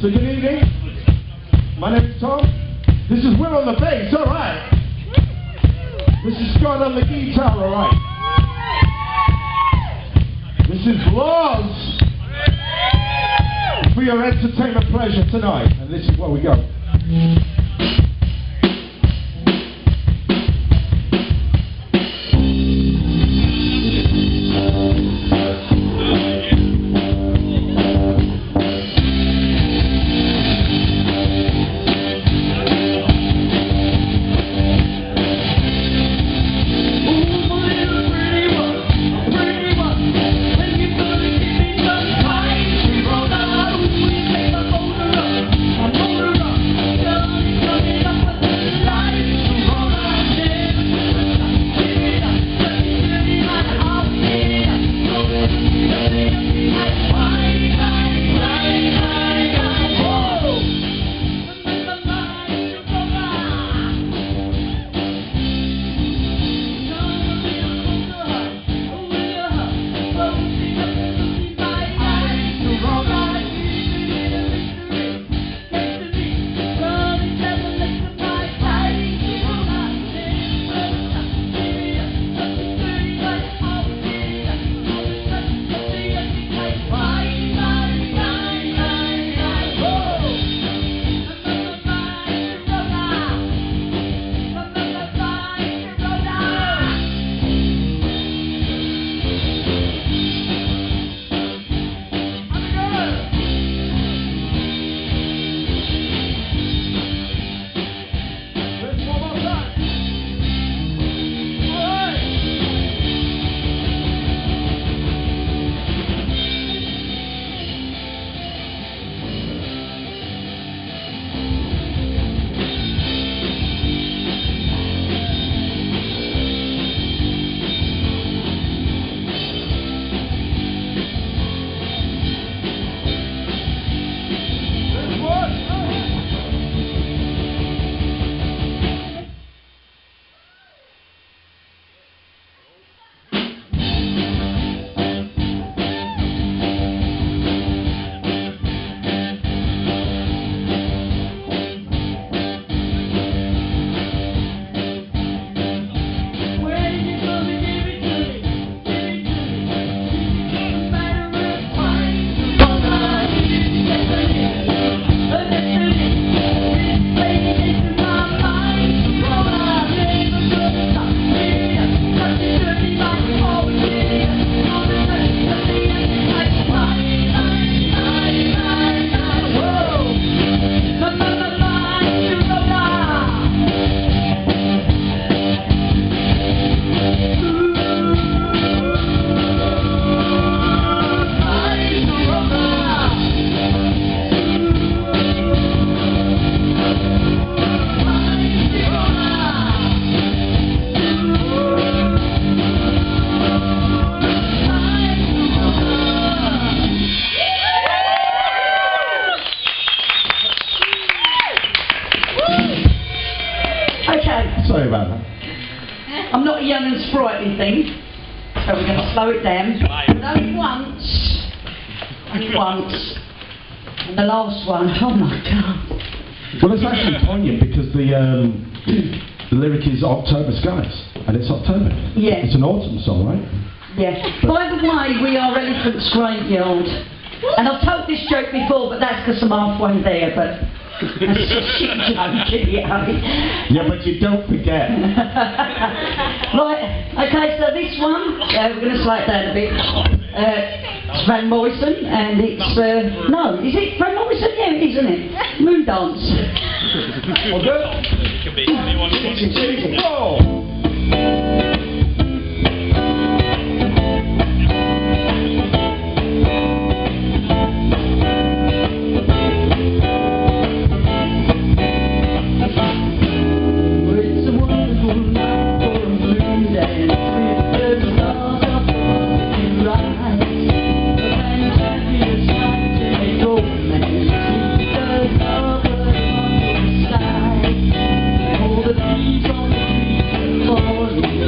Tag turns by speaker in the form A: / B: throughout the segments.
A: So good evening. My name's Tom. This is Will on the bass, alright. This is Scott on the guitar, alright. This is Laws for your entertainment pleasure tonight. And this is where we go. Sorry about that.
B: I'm not a young and sprightly thing, so we're going to slow it down. But only once. And the last one, oh my God.
A: Well, it's actually poignant because the lyric is October Skies, and it's October.
B: Yeah.
A: It's an autumn song, right?
B: Yes. By the way, we are Elephant's Graveyard. And I've told this joke before, but that's because I'm halfway there, but that's a shit joke,
A: Yeah, but you don't forget.
B: Right, okay, so this one, we're going to slow it down a bit. It's Van Morrison, and it's, no, is it Van Morrison? Yeah, it is, isn't it? Moon Dance.
A: Okay.
C: It can be anyone who wants to.
A: Oh.
D: All the trees on the trees are falling.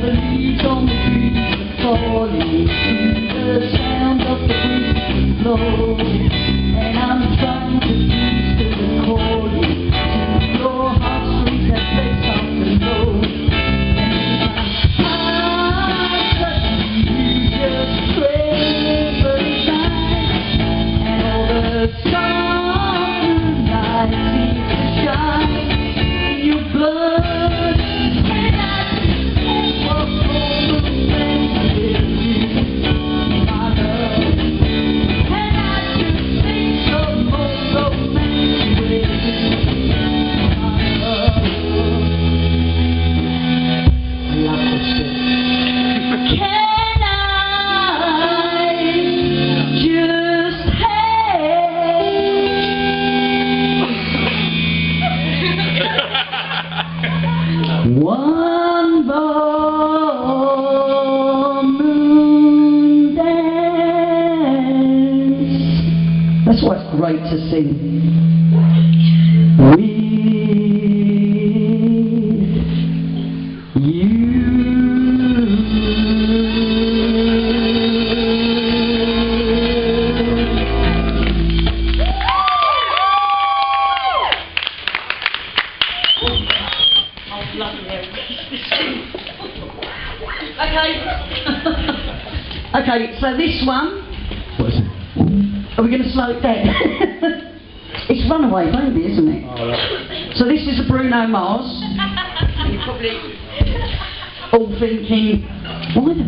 B: the leaves on the trees are falling to the sound of the breeze blowing, and I'm trying to use the recording to your heartstrings that play soft and low. One more moon dance. That's why it's great to sing. With you. Okay, so this one,
A: What is it?
B: are we going to slow it down? It's Runaway Baby, isn't it?
A: Oh, right.
B: So this is a Bruno Mars. You're probably all thinking, why the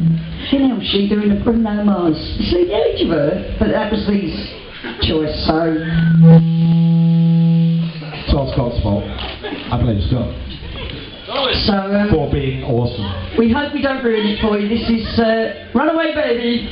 B: hell is she doing a Bruno Mars? You see the age of her? But that was his choice, so...
A: It's all Scott's fault. I blame Scott.
B: So,
A: For being awesome.
B: we hope we don't ruin it for you. This is Runaway Baby.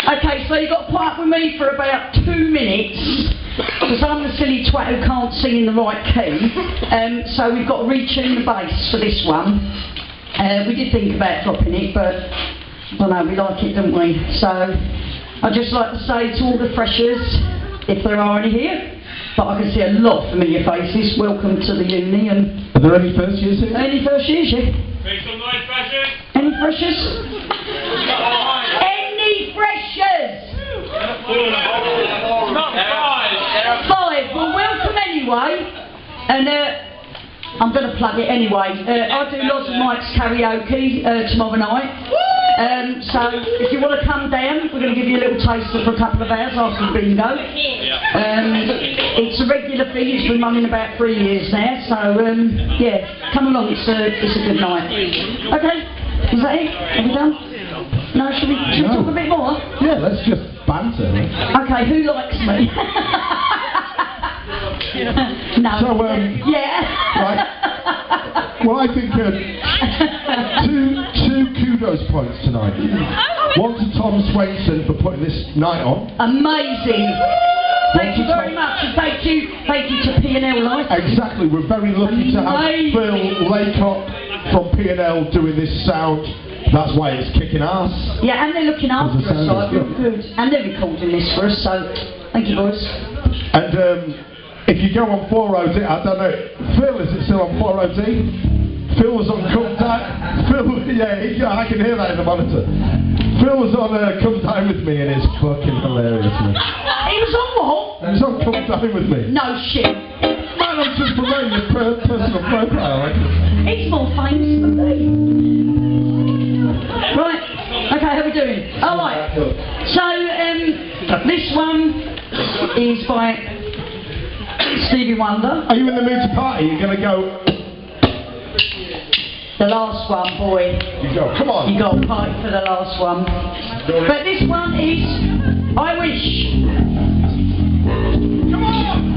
B: Okay, so you've got to put up with me for about 2 minutes, because I'm the silly twat who can't sing in the right key. So we've got to retune the bass for this one. We did think about dropping it, but I don't know, we like it, don't we? So I'd just like to say to all the freshers, if there are any here, but I can see a lot of familiar faces. Welcome to the uni. And
A: Are there any first years here?
B: any first years, yeah?
C: Make some noise, freshers.
B: Any freshers? Any freshers?
C: Not five.
B: 5. Well, welcome anyway. And I'm going to plug it anyway. I do lots of Mike's karaoke tomorrow night. So if you want to come down, we're going to give you a little taster for a couple of hours after the bingo. It's a regular thing. It's been running about 3 years now. So yeah, come along. It's a good night. Okay, is that it? Are we done? No, should we talk a bit more?
A: Yeah, let's just banter.
B: Okay, who likes me? No.
A: So,
B: yeah.
A: Right. Well, I think two kudos points tonight. One to Tom Swainson for putting this night on.
B: Amazing. Thank you very much, and thank you to P&L Life.
A: Exactly. We're very lucky to have Phil Laycock from P&L doing this sound. That's why it's kicking ass.
B: Yeah, and they're looking after us, so good. And they're recording this for us, so thank you, boys.
A: And if you go on 4OD, I don't know, Phil, is it still on 4OD? Phil was on Come Down. Phil, yeah, I can hear that in the monitor. Phil was on Come Down With Me, and it's fucking hilarious, man.
B: He was on what?
A: He was on Come Down With Me.
B: No shit.
A: Man, I'm just promoting his personal profile, right?
B: He's more famous than me. Right, okay, how are we doing? Alright, so this one is by Stevie Wonder.
A: Are you in the mood to party? You're going to go...
B: The last one, boy.
A: You go, come on.
B: You got to party for the last one. But this one is I Wish.
A: Come on!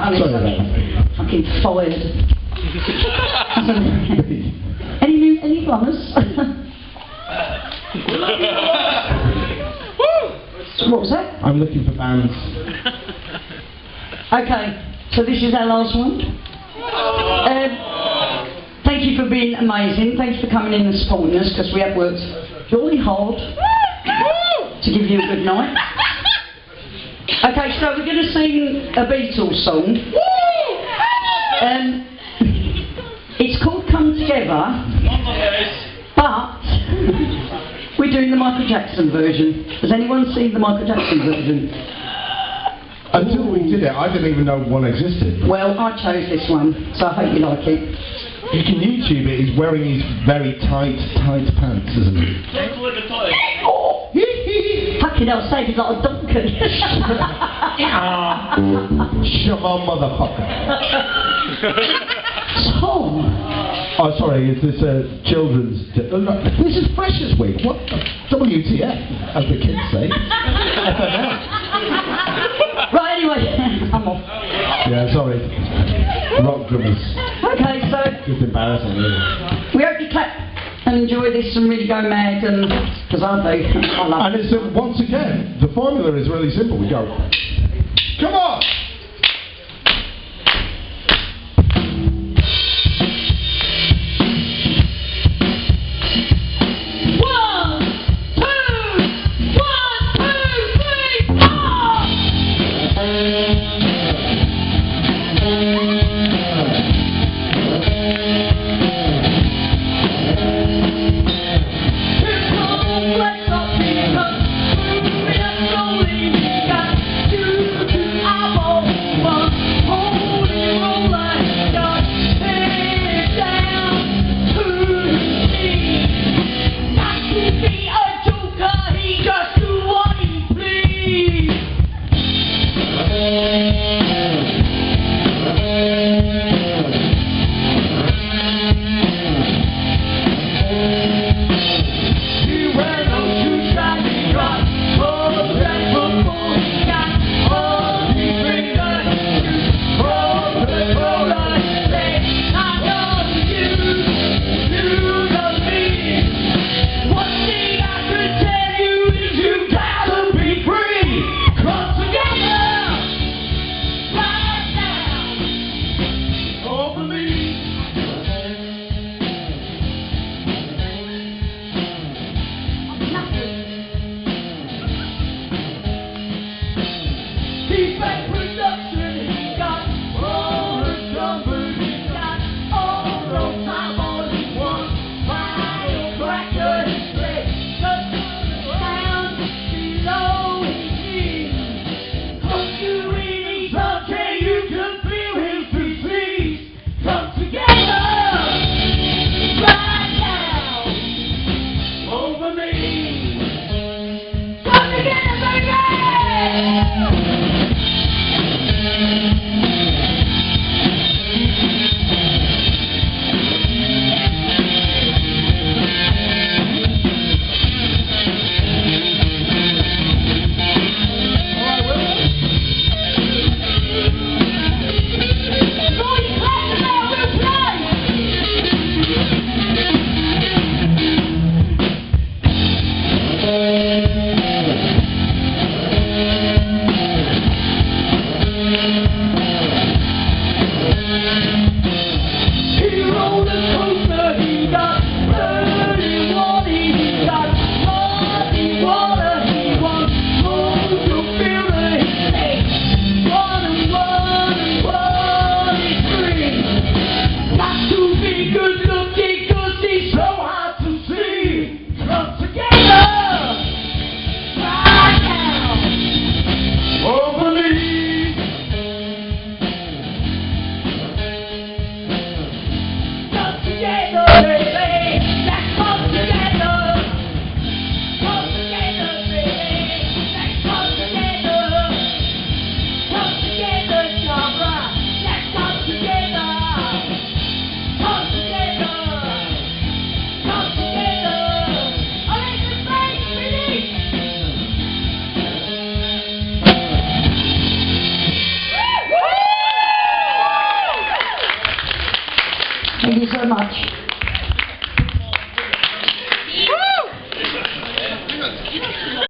B: I'm
A: Sorry about that.
B: fucking fired. Any plumbers? What was that?
A: I'm looking for bands.
B: Okay, so this is our last one. Thank you for being amazing. Thanks for coming in and supporting us, because we have worked jolly hard to give you a good night. Okay, so we're going to sing a Beatles song. It's called Come Together, but we're doing the Michael Jackson version. Has anyone seen the Michael Jackson version?
A: Until we did it, I didn't even know one existed.
B: Well, I chose this one, so I hope you like it.
A: You can YouTube it. He's wearing these very tight pants, isn't he?
B: Fucking hell, say he's like a donkey.
A: Shut up, motherfucker.
B: Tom.
A: Oh, sorry, is this children's... this is Freshers Week. What the... WTF, as the kids say. FML.
B: Right, anyway, I'm off.
A: Yeah, sorry. Rock drummers.
B: Okay, so
A: Just embarrassing, really.
B: we hope you clap and enjoy this and really go mad, and because I do. I love
A: And it's, once again, the formula is really simple. We go, come on!
B: Let's go, Thank you so much.